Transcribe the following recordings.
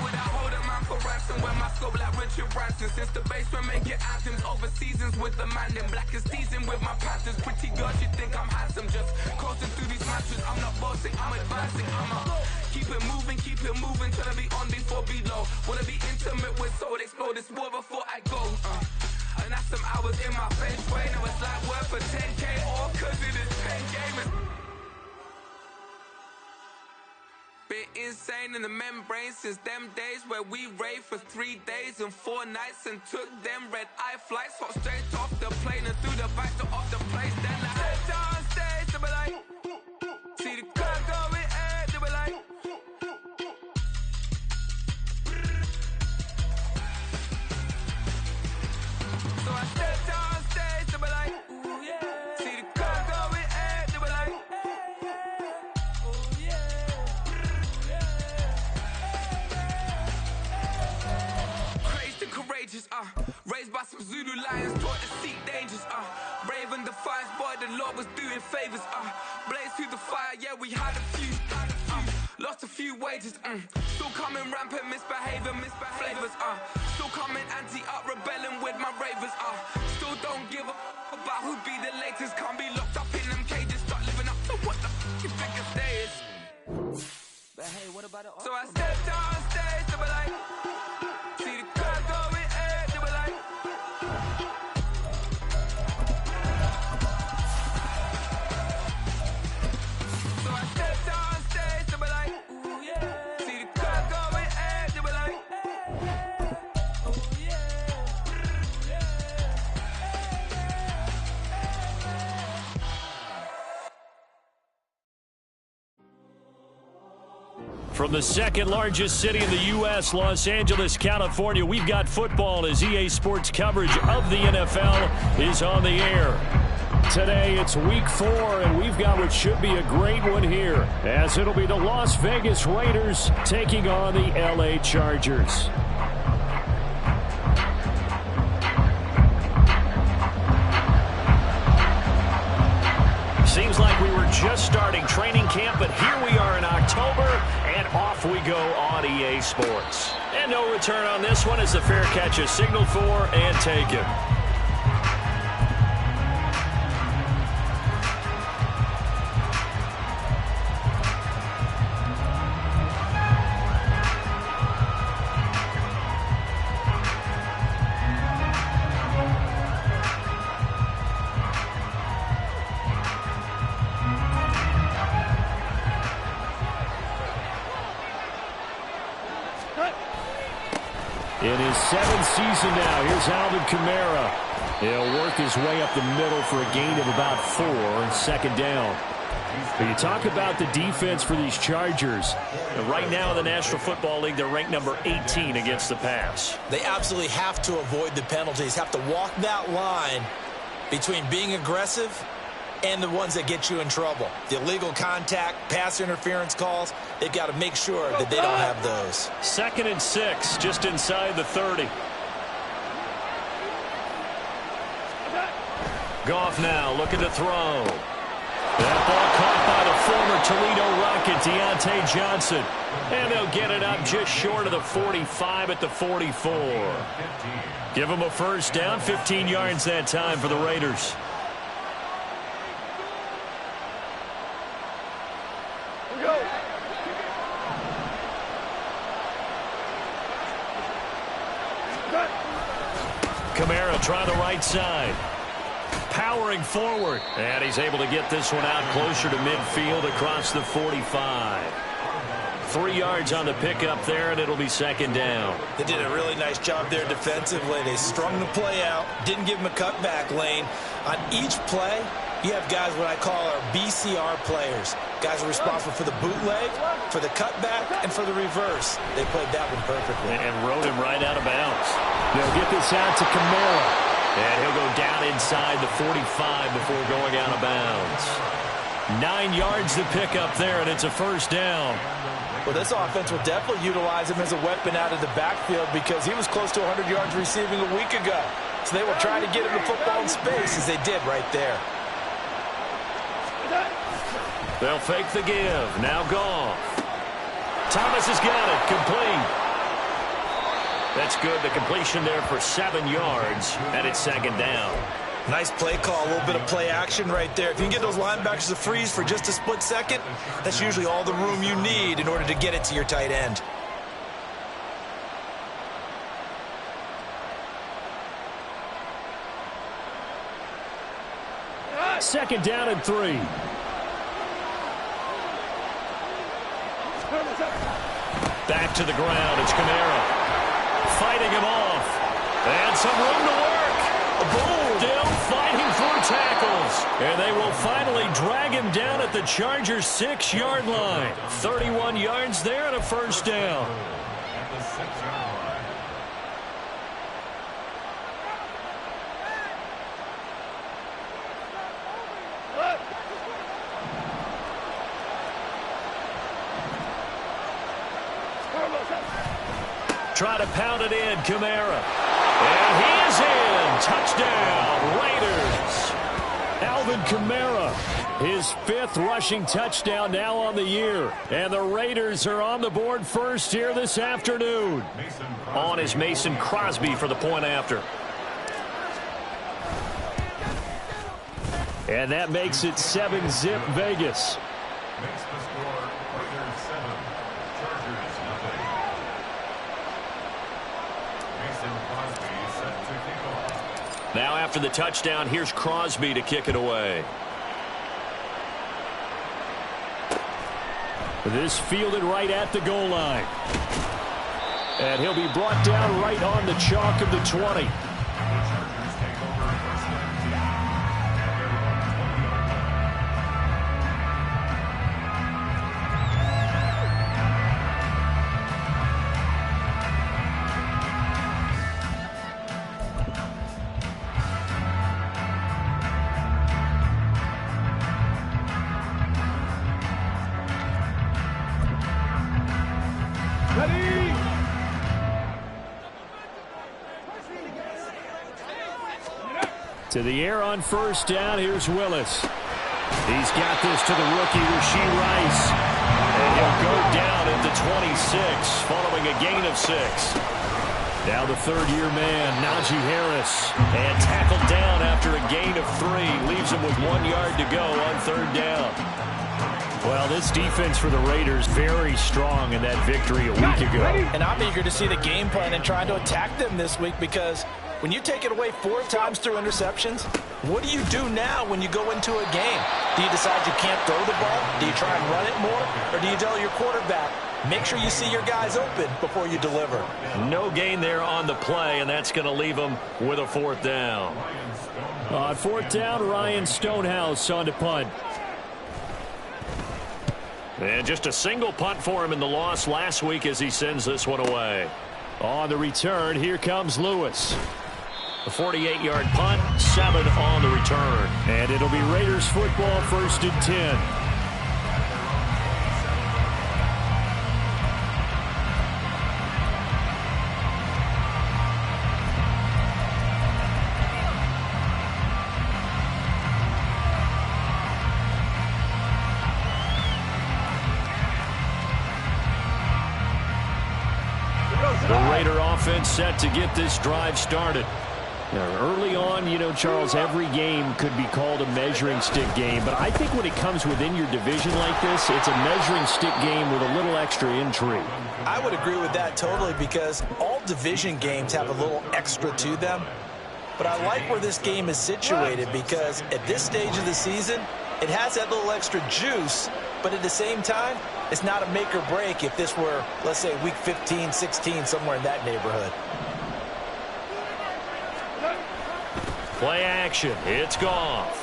would I hold a man for ransom when my scope like Richard Branson? Since the basement making anthems over seasons with the man in black is seasoned with my patterns. Pretty girls, you think I'm handsome, just coasting through these matches. I'm not bossing, I'm advancing. Keep it moving, trying to be on before below. Wanna be intimate with soul, explore this war before I go. And that's some hours in my feng shui. Now it's like work for 10K, all cause it is pen gaming. Been insane in the membrane since them days where we raved for 3 days and 4 nights and took them red eye flights. Hop straight off the plane and through the back door of the place. Then I stepped on stage, they were like, see the crowd going ahead, they were like. So I stepped on stage, they were like, ooh yeah. See the crowd going ahead, they were like, oh yeah. Crazed and courageous, raised by some Zulu lions, taught to seek dangers, brave and defiant, boy, the Lord was doing favors, blaze through the fire, yeah, we had a few, lost a few wages, still coming rampant, misbehaving, flavors, still coming anti-up, rebelling with my ravers, still don't give a about who be the latest, can't be locked up in them cages, start living up to what the you think a day is. But hey, what about it? So I stepped on stage, they were like, see the crowd going ahead, they were like. So I stepped on stage, they were like, ooh yeah. See the crowd going ahead, they were like, oh yeah. From the second largest city in the U.S., Los Angeles, California, we've got football as EA Sports coverage of the NFL is on the air. Today, it's week 4, and we've got what should be a great one here, as it'll be the Las Vegas Raiders taking on the L.A. Chargers. Seems like we were just starting training camp, but here we are in October, and off we go on EA Sports. And no return on this one as the fair catch is signaled for and taken. In his 7th season now, here's Alvin Kamara. He'll work his way up the middle for a gain of about 4, second down. But you talk about the defense for these Chargers. And right now in the National Football League, they're ranked number 18 against the pass. They absolutely have to avoid the penalties, have to walk that line between being aggressive and the ones that get you in trouble. The illegal contact, pass interference calls, they've got to make sure that they don't have those. 2nd and 6, just inside the 30. Goff now looking to throw. That ball caught by the former Toledo Rocket, Deontay Johnson. And they'll get it up just short of the 45 at the 44. Give them a first down, 15 yards that time for the Raiders. Kamara trying the right side. Powering forward. And he's able to get this one out closer to midfield across the 45. 3 yards on the pickup there, and it'll be second down. They did a really nice job there defensively. They strung the play out, didn't give him a cutback lane. On each play, you have guys what I call our BCR players. Guys are responsible for the bootleg, for the cutback, and for the reverse. They played that one perfectly. And rode him right out of bounds. They'll get this out to Kamara. And he'll go down inside the 45 before going out of bounds. 9 yards to pick up there, and it's a first down. Well, this offense will definitely utilize him as a weapon out of the backfield because he was close to 100 yards receiving a week ago. So they will try to get him the football in space as they did right there. They'll fake the give. Now Goff. Thomas has got it. Complete. That's good. The completion there for 7 yards, and it's second down. Nice play call, a little bit of play action right there. If you can get those linebackers to freeze for just a split second, that's usually all the room you need in order to get it to your tight end. Second down and 3. Back to the ground. It's Kamara. Fighting him off. And some room to work. Boom. Still fighting for tackles. And they will finally drag him down at the Chargers' 6-yard line. 31 yards there and a first down. Try to pound it in, Kamara. And he is in. Touchdown, Raiders. Alvin Kamara, his 5th rushing touchdown now on the year. And the Raiders are on the board first here this afternoon. On is Mason Crosby for the point after. And that makes it 7-zip Vegas. Now after the touchdown, here's Crosby to kick it away. This fielded right at the goal line. And he'll be brought down right on the chalk of the 20. To the air on first down, here's Willis. He's got this to the rookie, Rashee Rice. And he'll go down at the 26, following a gain of 6. Now the third-year man, Najee Harris. And tackled down after a gain of 3. Leaves him with 1 yard to go on third down. Well, this defense for the Raiders very strong in that victory a week ago. And I'm eager to see the game plan and trying to attack them this week because when you take it away 4 times through interceptions, what do you do now when you go into a game? Do you decide you can't throw the ball? Do you try and run it more? Or do you tell your quarterback, make sure you see your guys open before you deliver? No gain there on the play, and that's going to leave them with a 4th down. On 4th down, Ryan Stonehouse on to punt. And just a single punt for him in the loss last week as he sends this one away. On the return, here comes Lewis. A 48-yard punt, 7 on the return. And it'll be Raiders football, 1st and 10. The Raider offense set to get this drive started. Now, early on, you know, Charles, every game could be called a measuring stick game. But I think when it comes within your division like this, it's a measuring stick game with a little extra intrigue. I would agree with that totally because all division games have a little extra to them. But I like where this game is situated because at this stage of the season, it has that little extra juice. But at the same time, it's not a make or break if this were, let's say, week 15, 16, somewhere in that neighborhood. Play action. It's Goff.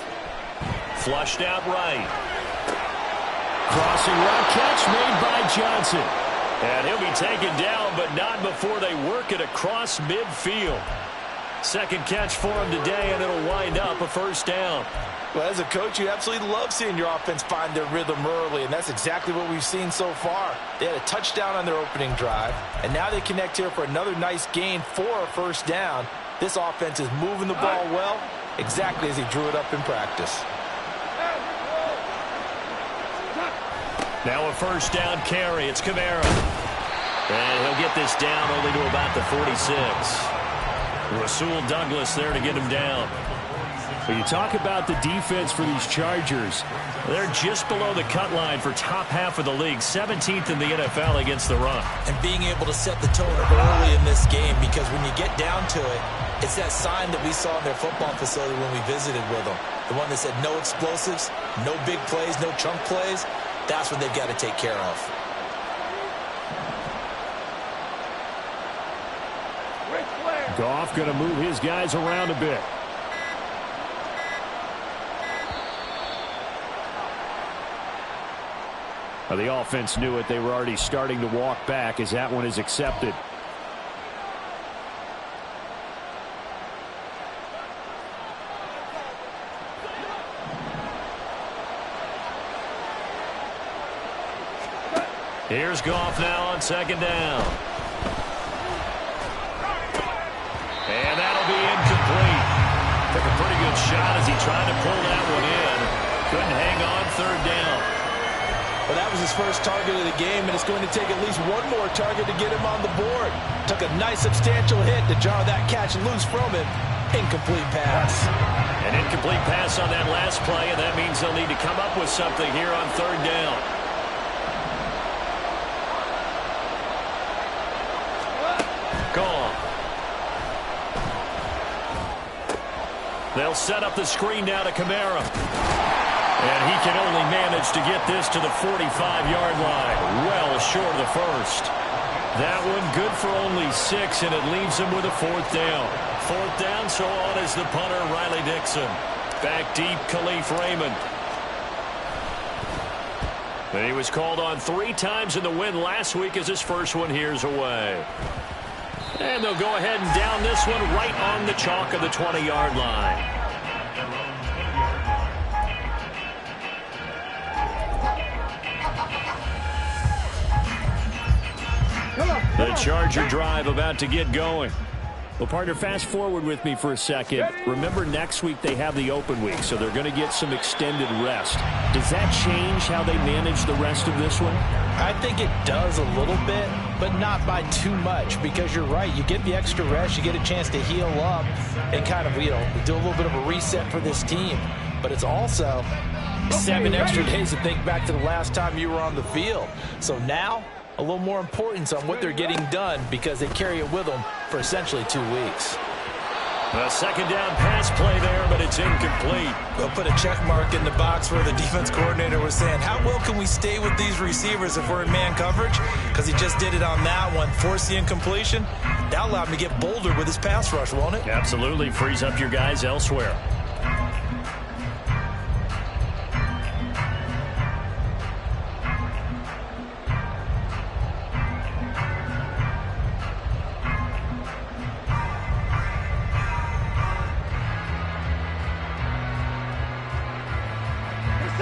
Flushed out right. Crossing route catch made by Johnson. And he'll be taken down, but not before they work it across midfield. Second catch for him today, and it'll wind up a 1st down. Well, as a coach, you absolutely love seeing your offense find their rhythm early, and that's exactly what we've seen so far. They had a touchdown on their opening drive, and now they connect here for another nice gain for a 1st down. This offense is moving the ball well, exactly as he drew it up in practice. Now a 1st down carry. It's Kamara. And he'll get this down only to about the 46. Rasul Douglas there to get him down. When you talk about the defense for these Chargers, they're just below the cut line for top half of the league, 17th in the NFL against the run. And being able to set the tone early in this game, because when you get down to it, it's that sign that we saw in their football facility when we visited with them. The one that said no explosives, no big plays, no chunk plays. That's what they've got to take care of. Goff going to move his guys around a bit. Well, the offense knew it. They were already starting to walk back as that one is accepted. Here's Goff now on second down. And that'll be incomplete. Took a pretty good shot as he tried to pull that one in. Couldn't hang on third down. Well, that was his first target of the game, and it's going to take at least one more target to get him on the board. Took a nice substantial hit to jar that catch loose from him. Incomplete pass. An incomplete pass on that last play, and that means they'll need to come up with something here on third down. Gone. They'll set up the screen now to Kamara. And he can only manage to get this to the 45-yard line. Well short of the first. That one good for only 6, and it leaves him with a fourth down. Fourth down, so on is the punter, Riley Dixon. Back deep, Khalif Raymond. And he was called on 3 times in the win last week as his first one here's away. And they'll go ahead and down this one right on the chalk of the 20-yard line. The Charger drive about to get going. Well, partner, fast forward with me for a second. Remember, next week they have the open week, so they're going to get some extended rest. Does that change how they manage the rest of this one? I think it does a little bit, but not by too much, because you're right. You get the extra rest, you get a chance to heal up and kind of, do a little bit of a reset for this team. But it's also 7 extra days to think back to the last time you were on the field. So now, a little more importance on what they're getting done, because they carry it with them for essentially 2 weeks. A second down pass play there, but it's incomplete. They'll put a check mark in the box where the defense coordinator was saying, how well can we stay with these receivers if we're in man coverage? Because he just did it on that one, force the incompletion. That'll allow him to get bolder with his pass rush, won't it? Absolutely. Frees up your guys elsewhere.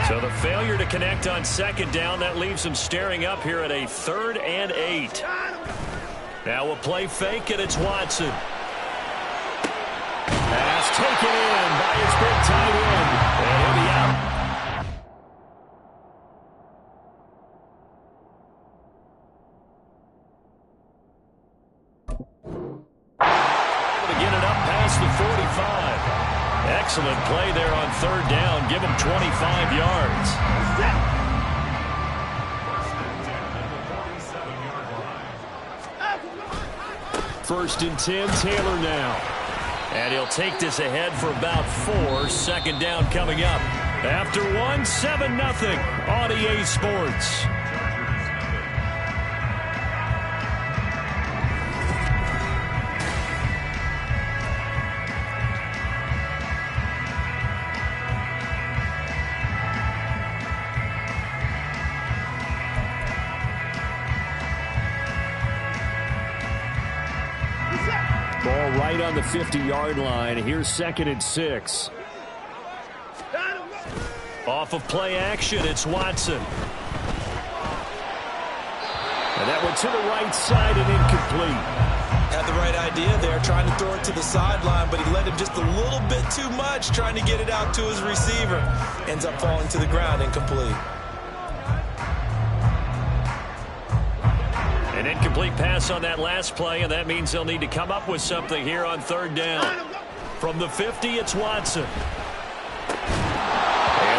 So the failure to connect on second down, that leaves them staring up here at a 3rd and 8. Now a play fake, and it's Watson. Pass taken in by his big tight end. And he'll be out. To get it up past the 45. Excellent play there on third down. Give him 25 yards. First and 10, Taylor now. And he'll take this ahead for about 4. Second down coming up. After 1, 7-0 on EA Sports. Ball right on the 50-yard line. Here's 2nd and 6. Off of play action, it's Watson. And that one to the right side and incomplete. Had the right idea there, trying to throw it to the sideline, but he let him just a little bit too much, trying to get it out to his receiver. Ends up falling to the ground, incomplete. An incomplete pass on that last play, and that means they'll need to come up with something here on third down. From the 50, it's Watson. And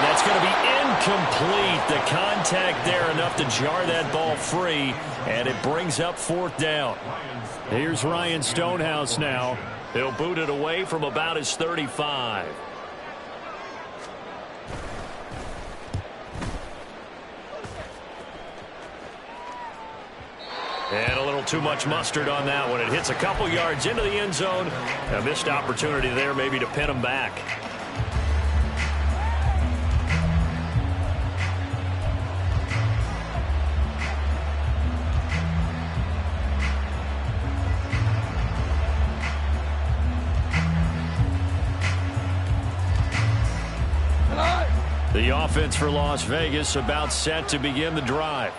that's going to be incomplete. The contact there enough to jar that ball free, and it brings up fourth down. Here's Ryan Stonehouse now. He'll boot it away from about his 35. And a little too much mustard on that one. It hits a couple yards into the end zone. A missed opportunity there maybe to pin him back. The offense for Las Vegas about set to begin the drive.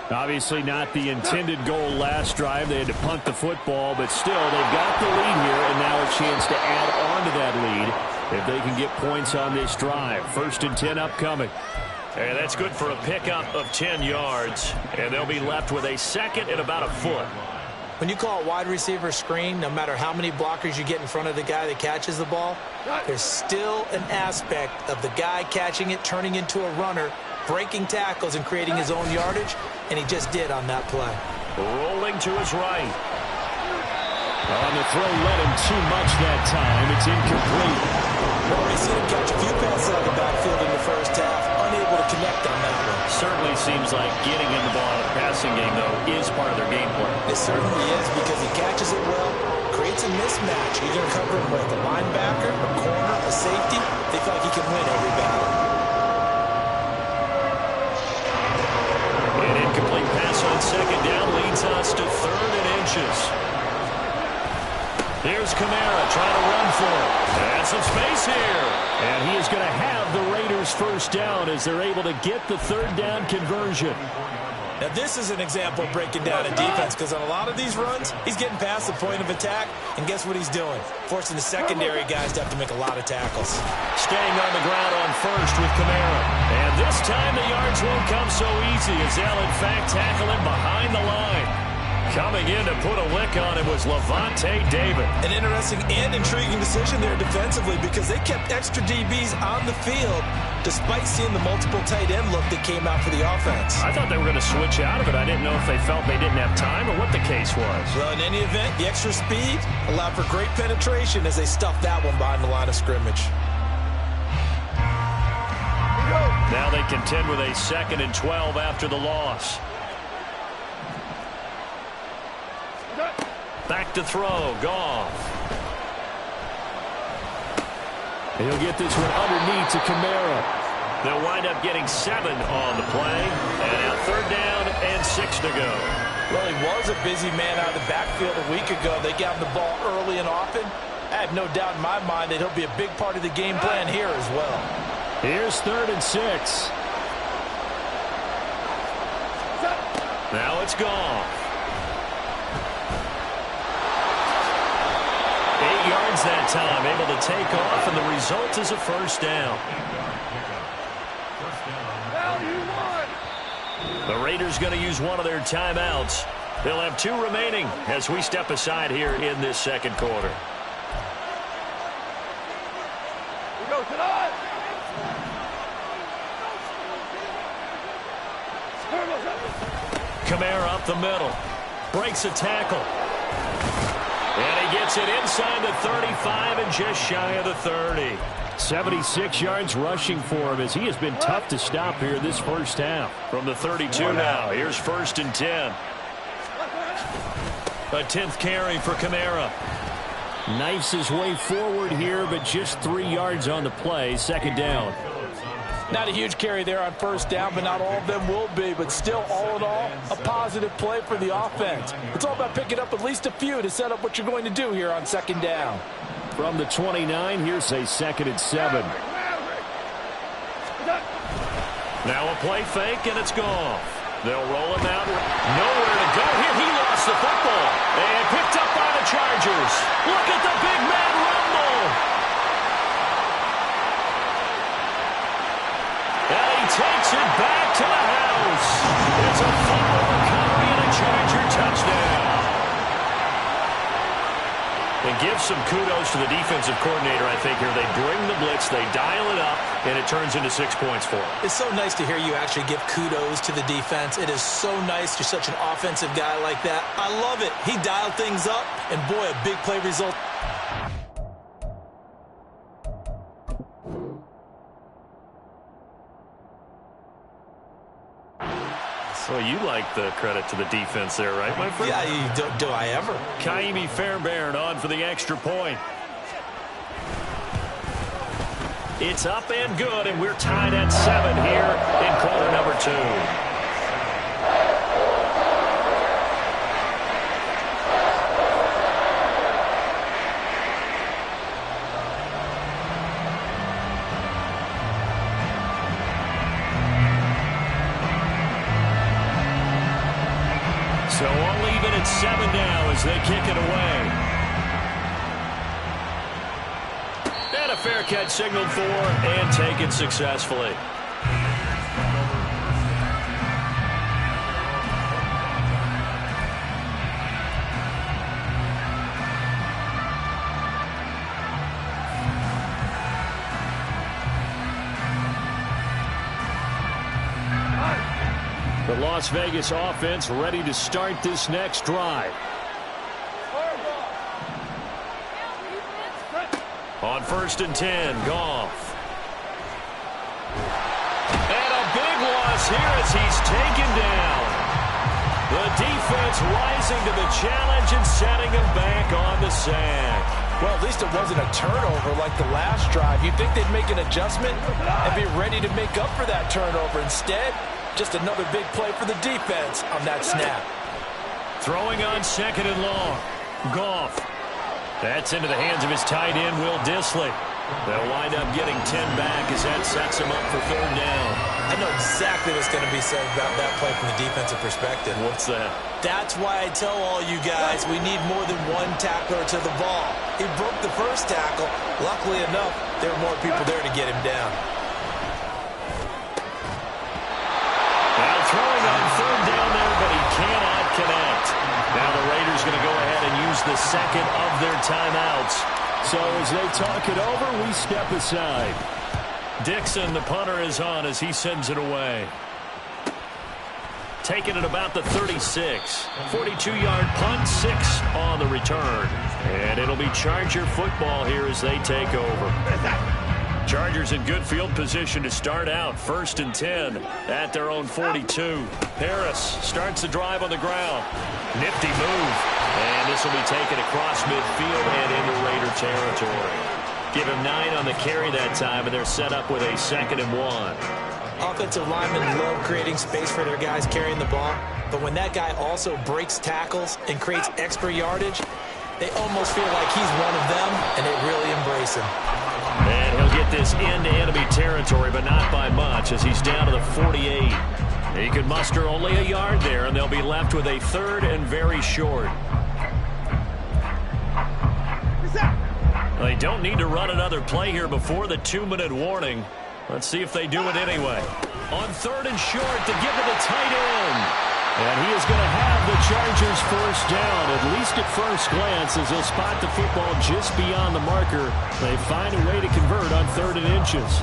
Obviously not the intended goal last drive. They had to punt the football, but still they've got the lead here, and now a chance to add on to that lead if they can get points on this drive. 1st and 10 upcoming. And that's good for a pickup of 10 yards, and they'll be left with a second and about a foot. When you call a wide receiver screen, no matter how many blockers you get in front of the guy that catches the ball, there's still an aspect of the guy catching it, turning into a runner, breaking tackles and creating his own yardage, and he just did on that play. Rolling to his right. On the throw, led him too much that time. It's incomplete. Well, we seen him catch a few passes out of the backfield in the first half, unable to connect on that one. Certainly seems like getting in the ball in the passing game, though, is part of their game plan. It certainly is, because he catches it well, creates a mismatch. You're going to cover him with a linebacker, a corner, a safety. They feel like he can win every battle. An incomplete pass on second down leads us to 3rd and inches. Here's Kamara trying to run for it. And some space here. And he is going to have the Raiders first down as they're able to get the 3rd down conversion. Now, this is an example of breaking down a defense, because on a lot of these runs, he's getting past the point of attack, and guess what he's doing? Forcing the secondary guys to have to make a lot of tackles. Staying on the ground on first with Kamara. And this time the yards won't come so easy as they'll, in fact, tackle him behind the line. Coming in to put a lick on it was Levante David. An interesting and intriguing decision there defensively, because they kept extra DBs on the field despite seeing the multiple tight end look that came out for the offense. I thought they were going to switch out of it. I didn't know if they felt they didn't have time or what the case was. Well, in any event, the extra speed allowed for great penetration as they stuffed that one behind the line of scrimmage. Now they contend with a 2nd and 12 after the loss. Back to throw. Goff. He'll get this one underneath to Kamara. They'll wind up getting 7 on the play. And now 3rd down and 6 to go. Well, he was a busy man out of the backfield a week ago. They got him the ball early and often. I have no doubt in my mind that he'll be a big part of the game plan here as well. Here's 3rd and 6. Now it's Goff. 8 yards that time, able to take off, and the result is a first down. The Raiders going to use one of their timeouts. They'll have 2 remaining as we step aside here in this second quarter. Kamara up the middle. Breaks a tackle. And he gets it inside the 35 and just shy of the 30. 76 yards rushing for him as he has been tough to stop here this first half. From the 32 now, here's 1st and 10. A 10th carry for Kamara. Knifes his way forward here, but just 3 yards on the play. 2nd down. Not a huge carry there on first down, but not all of them will be. But still, all in all, a positive play for the offense. It's all about picking up at least a few to set up what you're going to do here on 2nd down. From the 29, here's a 2nd and 7. Now a play fake, and it's gone. They'll roll him out. Nowhere to go here. He lost the football. And picked up by the Chargers. Look at the big man rumble. And he takes it back to the house. It's a fumble recovery and a Charger touchdown. give some kudos to the defensive coordinator, I think, here. They bring the blitz, they dial it up, and it turns into 6 points for them. It's so nice to hear you actually give kudos to the defense. It is so nice. You're such an offensive guy like that. I love it. He dialed things up, and boy, a big play result. So you like the credit to the defense there, right, my friend? Yeah, do I ever? Cfm4 on for the extra point. It's up and good, and we're tied at 7 here in quarter number 2. So only even at 7 now as they kick it away. And a fair catch signaled for and taken successfully. The Las Vegas offense ready to start this next drive. On 1st and 10, Goff. And a big loss here as he's taken down. The defense rising to the challenge and setting him back on the sack. Well, at least it wasn't a turnover like the last drive. You'd think they'd make an adjustment and be ready to make up for that turnover. Instead, just another big play for the defense on that snap. Throwing on 2nd and long. Goff. That's into the hands of his tight end, Will Dissly. They'll wind up getting 10 back as that sets him up for 3rd down. I know exactly what's going to be said about that play from the defensive perspective. What's that? That's why I tell all you guys we need more than one tackler to the ball. He broke the first tackle. Luckily enough, there were more people there to get him down. Now throwing on 3rd down there, but he cannot connect. Now the Raiders going to go ahead and use the 2nd of their timeouts. So as they talk it over, we step aside. Dixon, the punter, is on as he sends it away. Taking it about the 36. 42-yard punt, 6 on the return. And it'll be Charger football here as they take over. Chargers in good field position to start out. 1st and 10 at their own 42. Harris starts the drive on the ground. Nifty move. And this will be taken across midfield and into Raider territory. Give him 9 on the carry that time, and they're set up with a 2nd and 1. Offensive linemen love creating space for their guys carrying the ball, but when that guy also breaks tackles and creates extra yardage, they almost feel like he's one of them, and they really embrace him. And he'll get this into enemy territory, but not by much as he's down to the 48. He could muster only a yard there, and they'll be left with a 3rd and very short. They don't need to run another play here before the 2-minute warning. Let's see if they do it anyway. On 3rd and short to give to the tight end. And he is going to have the Chargers 1st down, at least at first glance, as they'll spot the football just beyond the marker. They find a way to convert on 3rd and inches.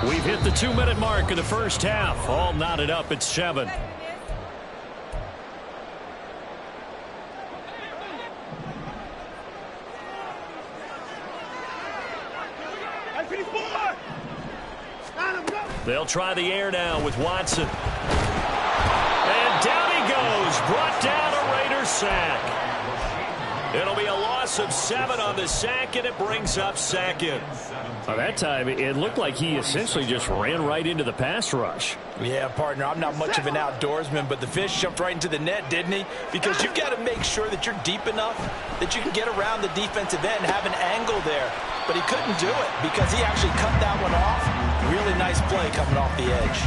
We've hit the 2-minute mark of the first half. All knotted up at 7. They'll try the air now with Watson. And down he goes. Brought down a Raider sack. It'll be a loss of 7 on the sack, and it brings up 2nd. By that time, it looked like he essentially just ran right into the pass rush. Yeah, partner, I'm not much of an outdoorsman, but the fish jumped right into the net, didn't he? Because you've got to make sure that you're deep enough that you can get around the defensive end, have an angle there. But he couldn't do it because he actually cut that one off. Really nice play coming off the edge.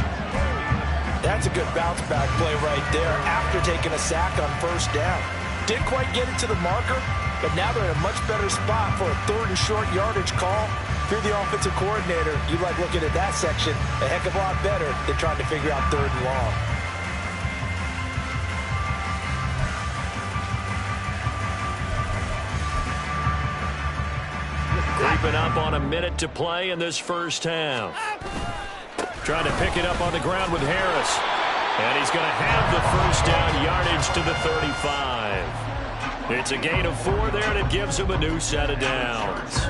That's a good bounce-back play right there after taking a sack on 1st down. Didn't quite get it to the marker, but now they're in a much better spot for a 3rd and short yardage call. If you're the offensive coordinator, you like looking at that section a heck of a lot better than trying to figure out 3rd and long. Creeping up on a minute to play in this first half. Trying to pick it up on the ground with Harris. And he's going to have the first down, yardage to the 35. It's a gain of 4 there, and it gives him a new set of downs.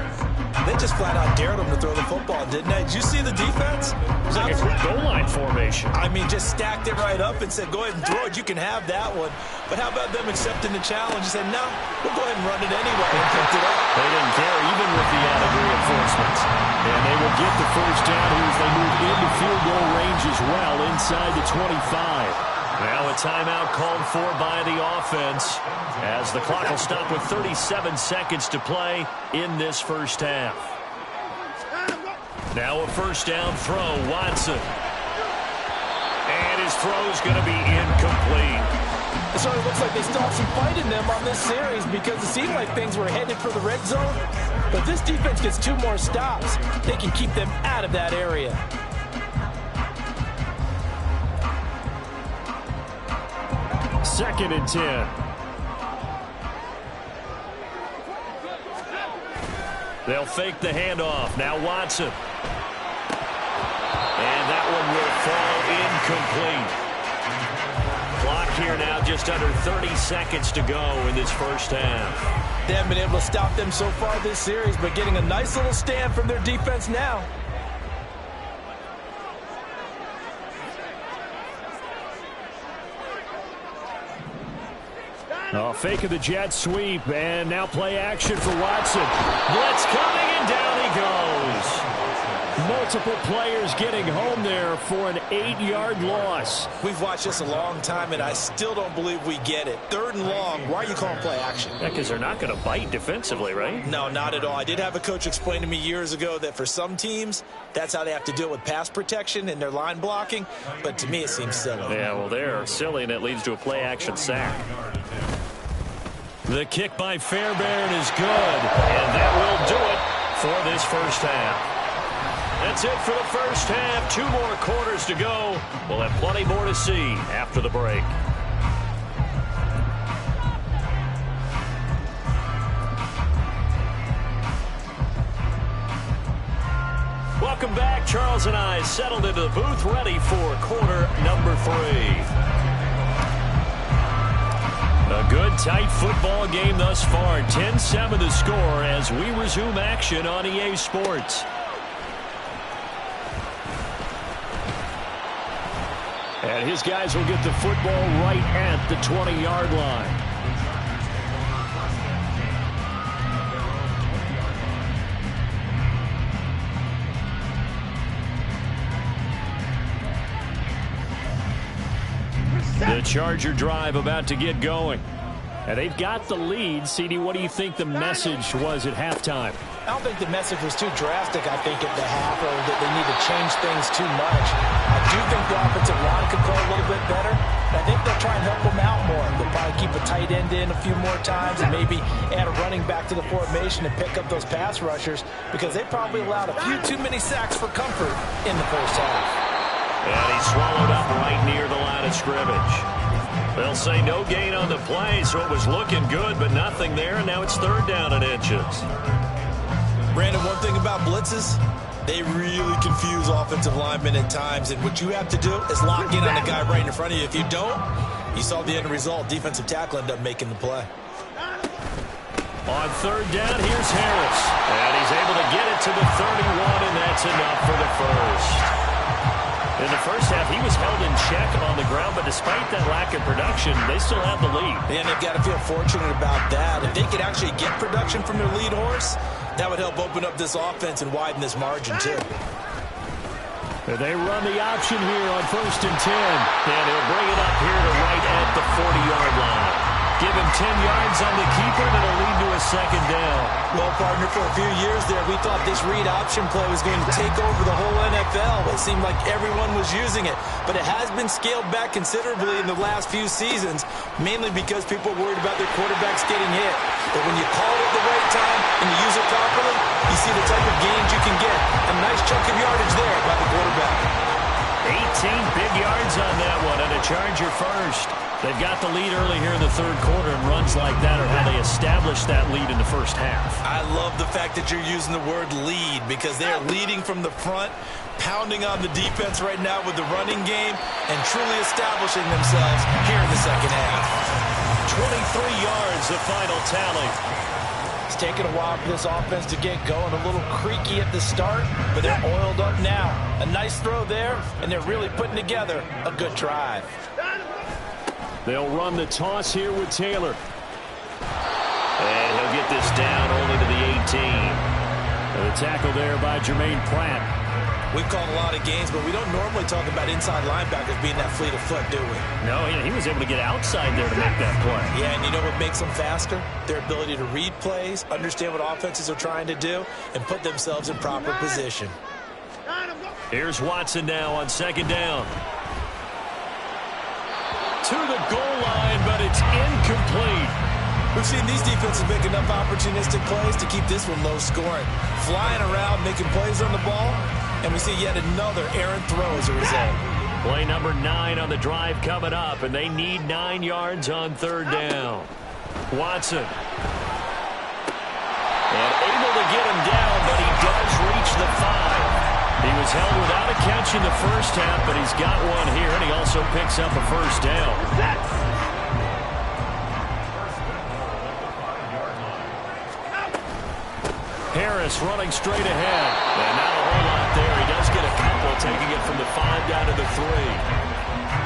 They just flat out dared him to throw the football, didn't they? Did you see the defense? It's like a goal line formation. I mean, just stacked it right up and said, go ahead and throw it. You can have that one. But how about them accepting the challenge and said, no, we'll go ahead and run it anyway and picked it up. They didn't care even with the added reinforcements. And they will get the first down here as they move into field goal range as well inside the 25. Now a timeout called for by the offense as the clock will stop with 37 seconds to play in this first half. Now a first down throw, Watson. And his throw's going to be incomplete. It sort of looks like they still have some fight in them on this series because it seemed like things were headed for the red zone. But if this defense gets 2 more stops, they can keep them out of that area. Second and 10. They'll fake the handoff. Now Watson. And that one will fall incomplete. Clock here now just under 30 seconds to go in this first half. They haven't been able to stop them so far this series, but getting a nice little stand from their defense now. Oh, fake of the jet sweep, and now play action for Watson. Blitz coming, and down he goes. Multiple players getting home there for an 8-yard loss. We've watched this a long time, and I still don't believe we get it. 3rd and long, why are you calling play action? Yeah, because they're not going to bite defensively, right? No, not at all. I did have a coach explain to me years ago that for some teams, that's how they have to deal with pass protection and their line blocking, but to me it seems silly. Yeah, well, they're silly, and it leads to a play action sack. The kick by Fairbairn is good, and that will do it for this first half. That's it for the first half. 2 more quarters to go. We'll have plenty more to see after the break. Welcome back. Charles and I settled into the booth, ready for quarter number 3. A good, tight football game thus far. 10-7 the score as we resume action on EA Sports. And his guys will get the football right at the 20-yard line. The Charger drive about to get going. And they've got the lead. CD, what do you think the message was at halftime? I don't think the message was too drastic, I think, at the half, or that they need to change things too much. I do think the offensive line could play a little bit better. I think they'll try and help them out more. They'll probably keep a tight end in a few more times and maybe add a running back to the formation and pick up those pass rushers because they probably allowed a few too many sacks for comfort in the first half. And he swallowed up right near the line of scrimmage. They'll say no gain on the play, so it was looking good, but nothing there, and now it's 3rd down and inches. Brandon, one thing about blitzes, they really confuse offensive linemen at times, and what you have to do is lock in on the guy right in front of you. If you don't, you saw the end result. Defensive tackle ended up making the play. On 3rd down, here's Harris. And he's able to get it to the 31, and that's enough for the first. In the first half, he was held in check on the ground, but despite that lack of production, they still have the lead. And they've got to feel fortunate about that. If they could actually get production from their lead horse, that would help open up this offense and widen this margin, too. They run the option here on 1st and 10. And he'll bring it up here to right at the 40-yard line. Give him 10 yards on the keeper, and it'll lead to a 2nd down. Well, partner, for a few years there, we thought this read option play was going to take over the whole NFL. It seemed like everyone was using it. But it has been scaled back considerably in the last few seasons, mainly because people are worried about their quarterbacks getting hit. But when you call it at the right time and you use it properly, you see the type of gains you can get. A nice chunk of yardage there by the quarterback. 18 big yards on that one, and a Charger first. They've got the lead early here in the third quarter, and runs like that are how they established that lead in the first half. I love the fact that you're using the word lead because they are leading from the front, pounding on the defense right now with the running game, and truly establishing themselves here in the second half. 23 yards, the final tally. It's taken a while for this offense to get going. A little creaky at the start, but they're oiled up now. A nice throw there, and they're really putting together a good drive. They'll run the toss here with Taylor. And he'll get this down only to the 18. And the tackle there by Jermaine Pratt. We've called a lot of games, but we don't normally talk about inside linebackers being that fleet of foot, do we? No, he was able to get outside there to make that play. Yeah, and you know what makes them faster? Their ability to read plays, understand what offenses are trying to do, and put themselves in proper position. Here's Watson now on second down. To the goal line, but it's incomplete. We've seen these defenses make enough opportunistic plays to keep this one low scoring. Flying around, making plays on the ball, and we see yet another errant throw as a result. Play number 9 on the drive coming up, and they need 9 yards on third down. Watson. And able to get him down, but he does reach the 5. He was held without a catch in the first half, but he's got one here, and he also picks up a first down. Harris running straight ahead. And not a whole lot there. He does get a couple, taking it from the 5 down to the 3.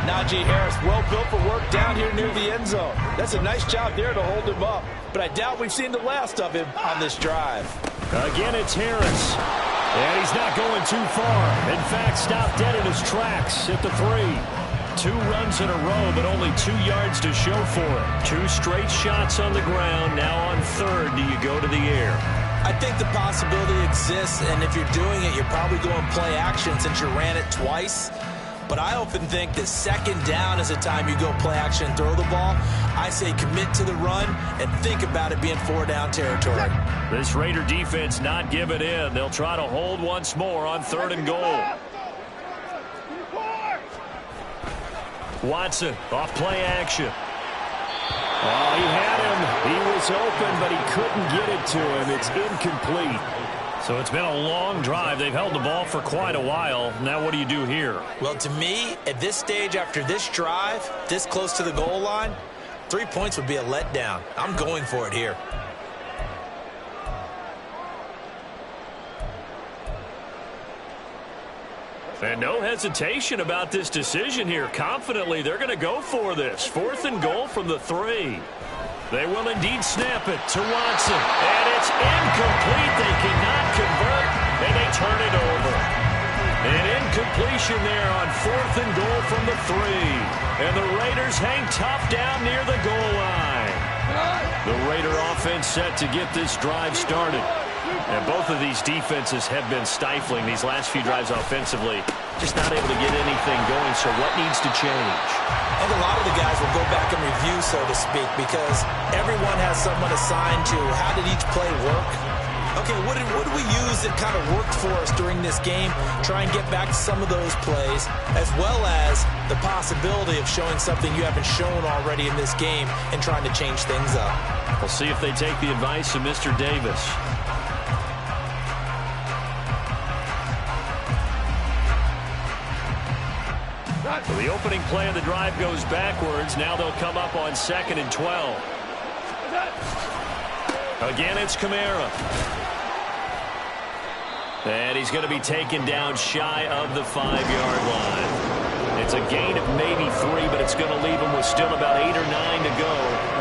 Najee Harris, well built for work down here near the end zone. That's a nice job there to hold him up. But I doubt we've seen the last of him on this drive. Again, it's Harris. And he's not going too far. In fact, stopped dead in his tracks at the 3. 2 runs in a row, but only 2 yards to show for it. 2 straight shots on the ground. Now on third, do you go to the air? I think the possibility exists, and if you're doing it, you're probably going play action since you ran it twice. But I often think that second down is a time you go play action and throw the ball. I say commit to the run and think about it being 4-down territory. This Raider defense not giving in. They'll try to hold once more on 3rd and goal. Watson off play action. Oh, he had him. He was open, but he couldn't get it to him. It's incomplete. So it's been a long drive. They've held the ball for quite a while. Now what do you do here? Well, to me, at this stage after this drive, this close to the goal line, 3 points would be a letdown. I'm going for it here. And no hesitation about this decision here. Confidently, they're going to go for this. 4th and goal from the 3. They will indeed snap it to Watson. And it's incomplete. They cannot convert, and they turn it over. An incompletion there on 4th and goal from the 3. And the Raiders hang tough down near the goal line. The Raider offense set to get this drive started. And both of these defenses have been stifling these last few drives offensively. Just not able to get anything going, so what needs to change? I think a lot of the guys will go back and review, so to speak, because everyone has someone assigned to how did each play work. Okay, what did we use that kind of worked for us during this game? Try and get back to some of those plays, as well as the possibility of showing something you haven't shown already in this game and trying to change things up. We'll see if they take the advice of Mr. Davis. So the opening play of the drive goes backwards. Now they'll come up on 2nd and 12. Again, it's Kamara. And he's going to be taken down shy of the 5-yard line. It's a gain of maybe 3, but it's going to leave him with still about 8 or 9 to go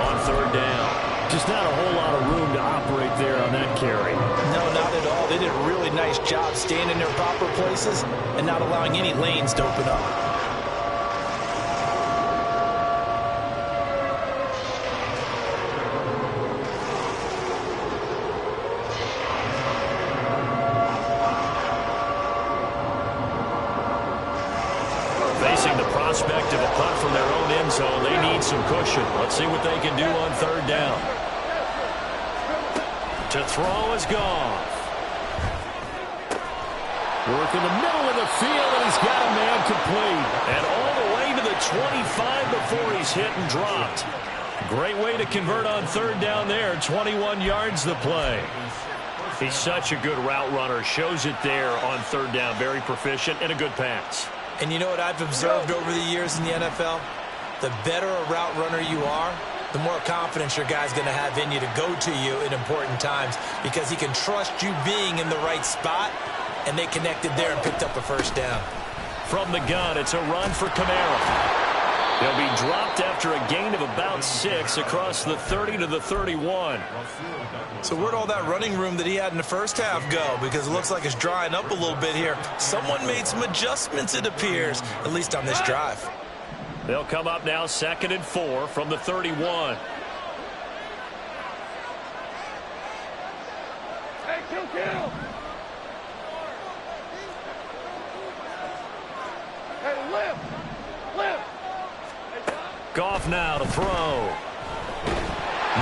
on 3rd down. Just not a whole lot of room to operate there on that carry. No, not at all. They did a really nice job staying in their proper places and not allowing any lanes to open up. Facing the prospect of a punt from their own end zone, they need some cushion. Let's see what they can do on 3rd down. To throw is gone. Work in the middle of the field, and he's got a man complete. And all the way to the 25 before he's hit and dropped. Great way to convert on third down there. 21 yards the play. He's such a good route runner. Shows it there on third down. Very proficient and a good pass. And you know what I've observed over the years in the NFL? The better a route runner you are, the more confidence your guy's going to have in you to go to you in important times, because he can trust you being in the right spot, and they connected there and picked up a first down. From the gun, it's a run for Kamara. He'll be dropped after a gain of about 6 across the 30 to the 31. So where'd all that running room that he had in the first half go? Because it looks like it's drying up a little bit here. Someone made some adjustments, it appears, at least on this drive. They'll come up now 2nd and 4 from the 31. Hey, kill. Hey, lift. Goff now to throw.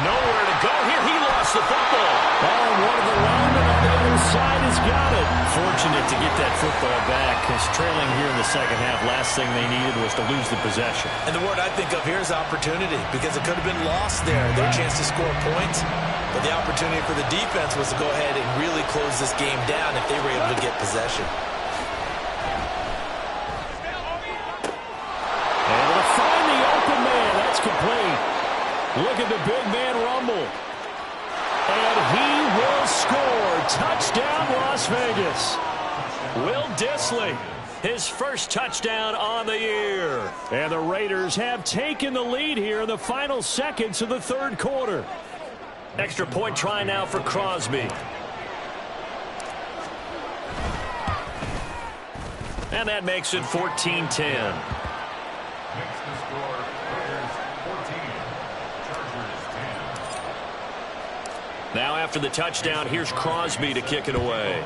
Nowhere to go here. He lost the football. Oh, and one of the linemen on the other side has got it. Fortunate to get that football back, because trailing here in the second half, last thing they needed was to lose the possession. And the word I think of here is opportunity, because it could have been lost there. Their chance to score points. But the opportunity for the defense was to go ahead and really close this game down if they were able to get possession. Able to find the open man. That's complete. Look at the big man rumble. And he will score. Touchdown, Las Vegas. Will Dissly, his first touchdown on the year. And the Raiders have taken the lead here in the final seconds of the third quarter. Extra point try now for Crosby. And that makes it 14-10. Now after the touchdown, here's Crosby to kick it away.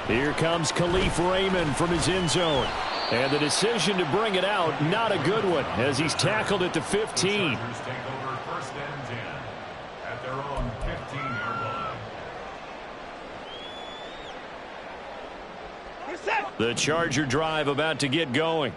Here comes Khalif Raymond from his end zone. And the decision to bring it out, not a good one, as he's tackled at the 15. The Charger drive about to get going.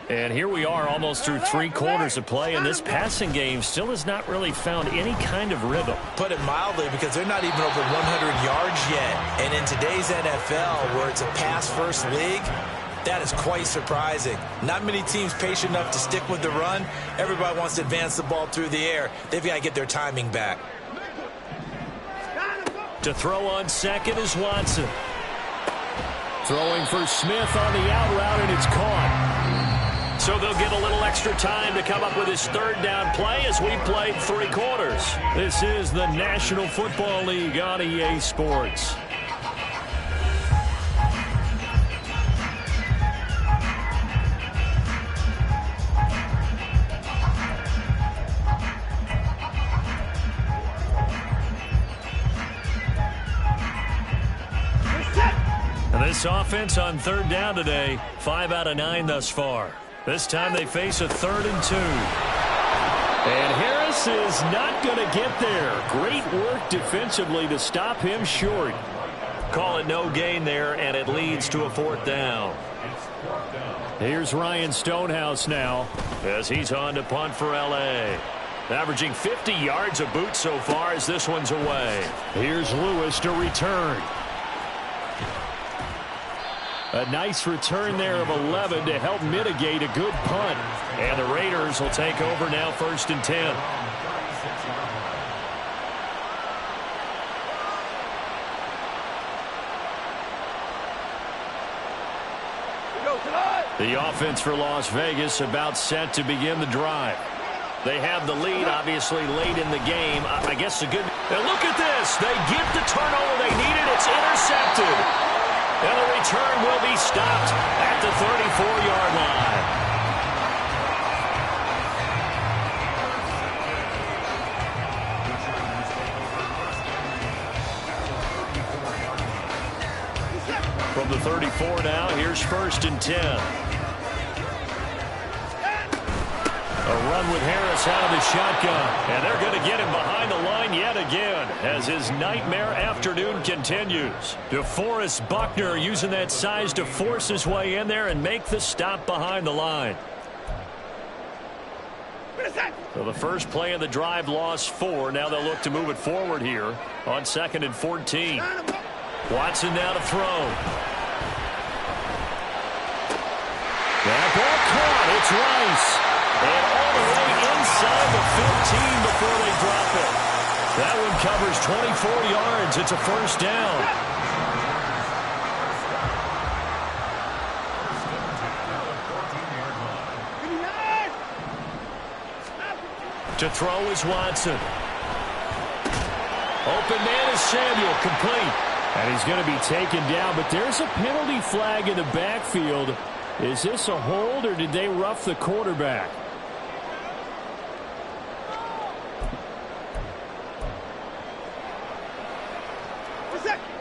And here we are almost through 3 quarters of play, and this passing game still has not really found any kind of rhythm. Put it mildly, because they're not even over 100 yards yet. And in today's NFL, where it's a pass-first league, that is quite surprising. Not many teams patient enough to stick with the run. Everybody wants to advance the ball through the air. They've got to get their timing back. To throw on second is Watson. Throwing for Smith on the out route, and it's caught. So they'll get a little extra time to come up with his third down play as we played 3 quarters. This is the National Football League on EA Sports. And this offense on third down today, 5 out of 9 thus far. This time they face a 3rd and 2. And Harris is not going to get there. Great work defensively to stop him short. Call it no gain there, and it leads to a 4th down. Here's Ryan Stonehouse now as he's on to punt for L.A. Averaging 50 yards a boot so far as this one's away. Here's Lewis to return. A nice return there of 11 to help mitigate a good punt. And the Raiders will take over now 1st and 10. The offense for Las Vegas about set to begin the drive. They have the lead, obviously, late in the game. I guess a good... And look at this. They get the turnover they needed. It's intercepted. And the return will be stopped at the 34-yard line. From the 34 now, here's 1st and 10. A run with Harris out of the shotgun. And they're going to get him behind the line yet again as his nightmare afternoon continues. DeForest Buckner using that size to force his way in there and make the stop behind the line. So the first play of the drive lost 4. Now they'll look to move it forward here on 2nd and 14. Watson now to throw. That ball caught. It's Rice. And all the way inside the 15 before they drop it. That one covers 24 yards. It's a first down. To throw is Watson. Open man is Samuel, complete. And he's going to be taken down, but there's a penalty flag in the backfield. Is this a hold, or did they rough the quarterback?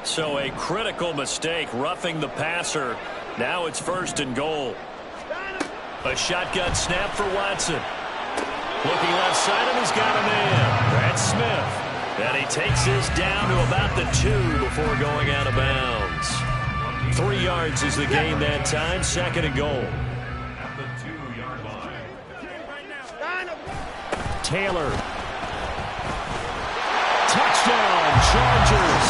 So a critical mistake, roughing the passer. Now it's 1st and goal. A shotgun snap for Watson. Looking left side, and he's got a man. That's Smith. And he takes this down to about the 2 before going out of bounds. 3 yards is the gain that time. 2nd and goal. At the 2-yard line. Taylor. Touchdown, Chargers.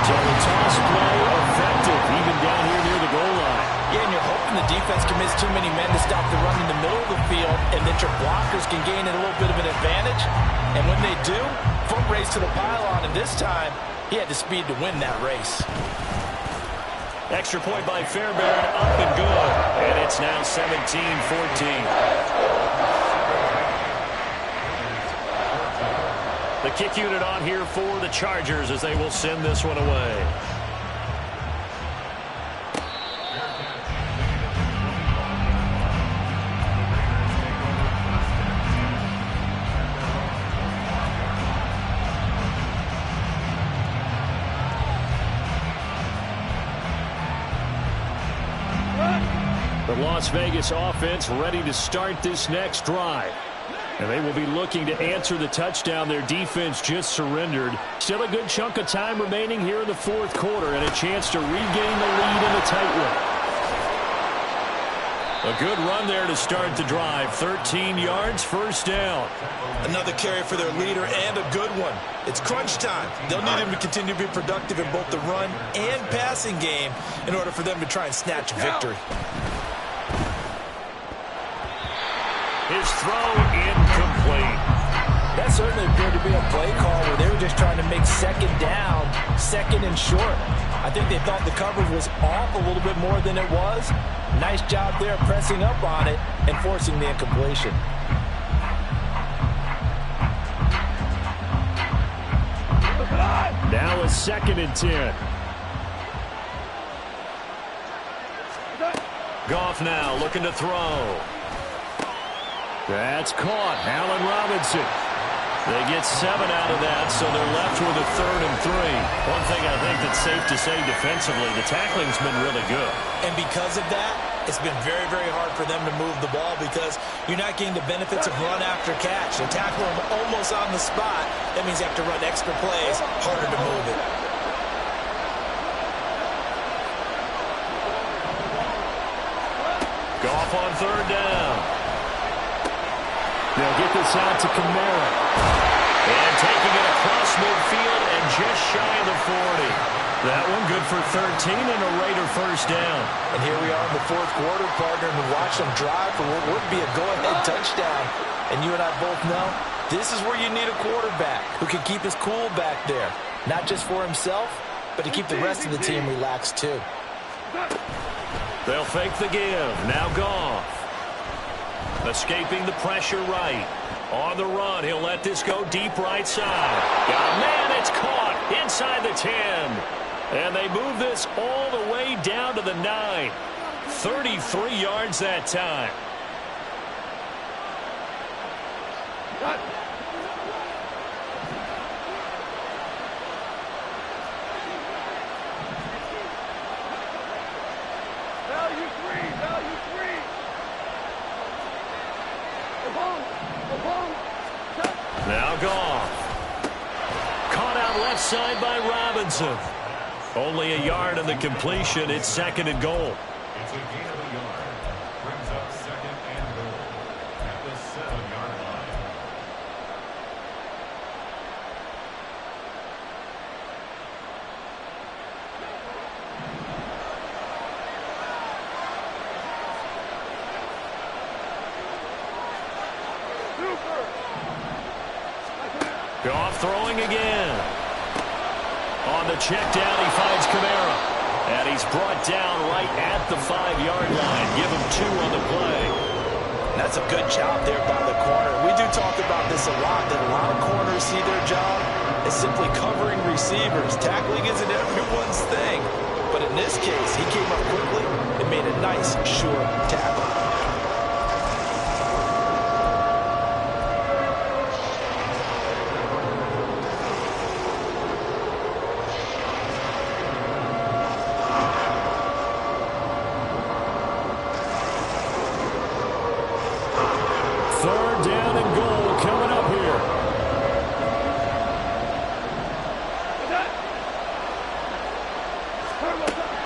So the toss play effective, even down here near the goal line. Yeah, and you're hoping the defense can miss too many men to stop the run in the middle of the field, and that your blockers can gain a little bit of an advantage. And when they do, foot race to the pylon, and this time, he had the speed to win that race. Extra point by Fairbairn, up and good. And it's now 17-14. The kick unit on here for the Chargers as they will send this one away. The Las Vegas offense ready to start this next drive. And they will be looking to answer the touchdown their defense just surrendered. Still a good chunk of time remaining here in the 4th quarter and a chance to regain the lead in a tight one. A good run there to start the drive. 13 yards, first down. Another carry for their leader and a good one. It's crunch time. They'll need him to continue to be productive in both the run and passing game in order for them to try and snatch a victory. His throw incomplete. That certainly appeared to be a play call where they were just trying to make 2nd down, 2nd and short. I think they thought the coverage was off a little bit more than it was. Nice job there pressing up on it and forcing the incompletion. Now a 2nd and 10. Goff now looking to throw. That's caught. Allen Robinson. They get 7 out of that, so they're left with a 3rd and 3. One thing I think that's safe to say defensively, the tackling's been really good. And because of that, it's been very, very hard for them to move the ball because you're not getting the benefits of run after catch. They tackle them almost on the spot. That means you have to run extra plays, harder to move it. Goff on 3rd down. They'll get this out to Kamara. And taking it across midfield and just shy of the 40. That one good for 13 and a Raider first down. And here we are in the 4th quarter, partner, and we watch them drive for what would be a go-ahead touchdown. And you and I both know this is where you need a quarterback who can keep his cool back there. Not just for himself, but to keep the rest of the team relaxed too. They'll fake the give. Now Goff. Escaping the pressure right. On the run, he'll let this go deep right side. Got a man, it's caught inside the 10. And they move this all the way down to the 9. 33 yards that time. Value 3, value 3. Now Goff. Caught out left side by Robinson. Only a yard on the completion. It's 2nd and goal. It's a gain of a yard. Brings up 2nd and goal at the 7-yard line. Goff throwing again. On the check down, he finds Kamara. And he's brought down right at the 5-yard line. Give him 2 on the play. That's a good job there by the corner. We do talk about this a lot, that a lot of corners see their job as simply covering receivers. Tackling isn't everyone's thing. But in this case, he came up quickly and made a nice, sure tackle.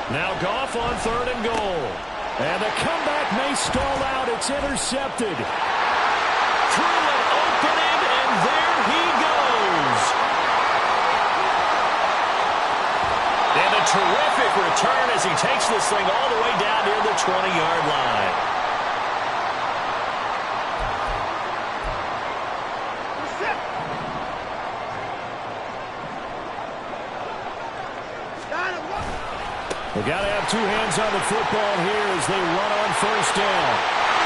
Now Goff on 3rd and goal. And the comeback may stall out. It's intercepted. Through an opening, and there he goes. And a terrific return as he takes this thing all the way down near the 20-yard line. They got to have 2 hands on the football here as they run on 1st down.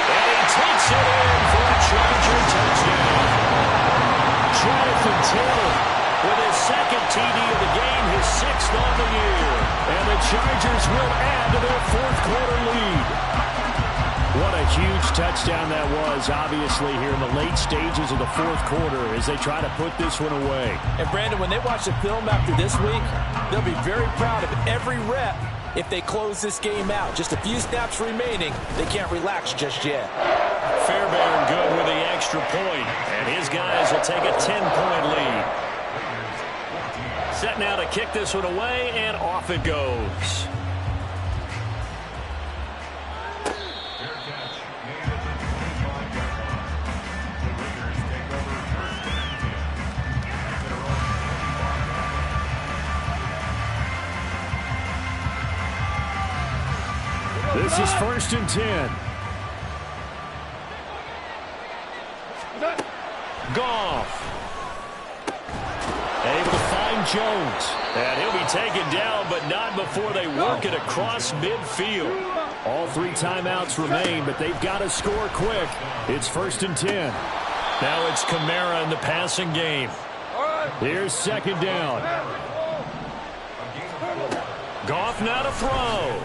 And he takes it in for a Charger touchdown. Jonathan Taylor with his 2nd TD of the game, his 6th on the year. And the Chargers will add to their 4th quarter lead. What a huge touchdown that was, obviously, here in the late stages of the 4th quarter as they try to put this one away. And, Brandon, when they watch the film after this week, they'll be very proud of every rep if they close this game out. Just a few snaps remaining. They can't relax just yet. Fairbairn good with the extra point, and his guys will take a 10-point lead. Set now to kick this one away, and off it goes. This is 1st and 10. Goff. Able to find Jones. And he'll be taken down, but not before they work it across midfield. All 3 timeouts remain, but they've got to score quick. It's 1st and 10. Now it's Kamara in the passing game. Here's 2nd down. Goff now to throw.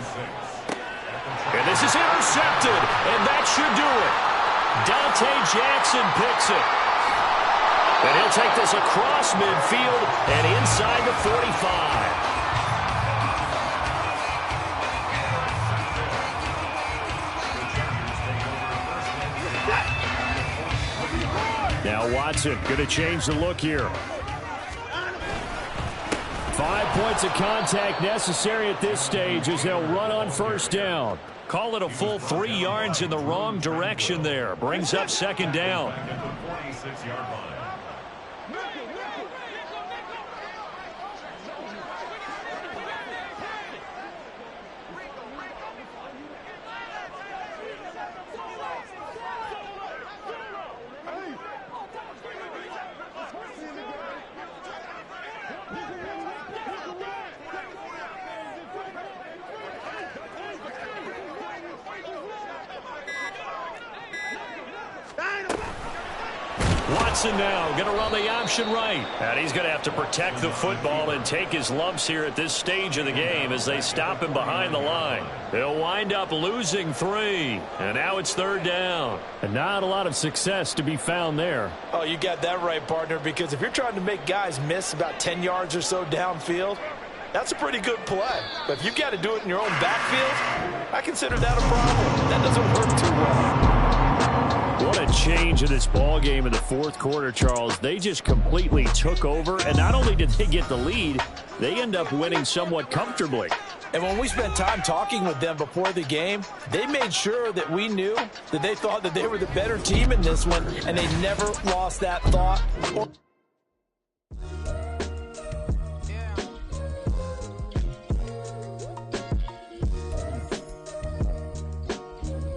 And this is intercepted, and that should do it. Dante Jackson picks it. And he'll take this across midfield and inside the 45. Now Watson going to change the look here. 5 points of contact necessary at this stage as they'll run on 1st down. Call it a full 3 yards in the wrong direction there. Brings up 2nd down. At the 46-yard line. Watson now going to run the option right. And he's going to have to protect the football and take his lumps here at this stage of the game as they stop him behind the line. They'll wind up losing 3. And now it's 3rd down. And not a lot of success to be found there. Oh, you got that right, partner, because if you're trying to make guys miss about 10 yards or so downfield, that's a pretty good play. But if you've got to do it in your own backfield, I consider that a problem. That doesn't work too well. What a change in this ball game in the fourth quarter, Charles. They just completely took over, and not only did they get the lead, they end up winning somewhat comfortably. And when we spent time talking with them before the game, they made sure that we knew that they thought that they were the better team in this one, and they never lost that thought.